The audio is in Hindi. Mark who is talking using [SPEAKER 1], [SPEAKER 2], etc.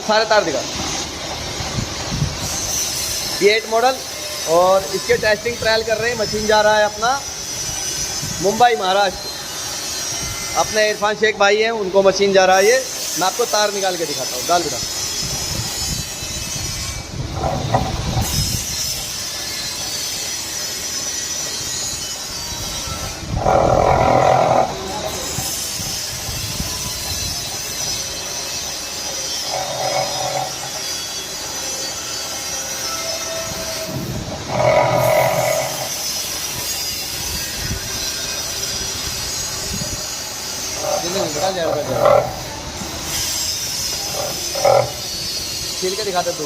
[SPEAKER 1] सारे तार दिखा। B8 मॉडल और इसके टेस्टिंग ट्रायल कर रहे हैं। मशीन जा रहा है अपना मुंबई महाराष्ट्र। अपने इरफान शेख भाई हैं, उनको मशीन जा रहा है ये। मैं आपको तार निकाल के दिखाता हूँ। डाल बेटा। छील के दिखाते दो।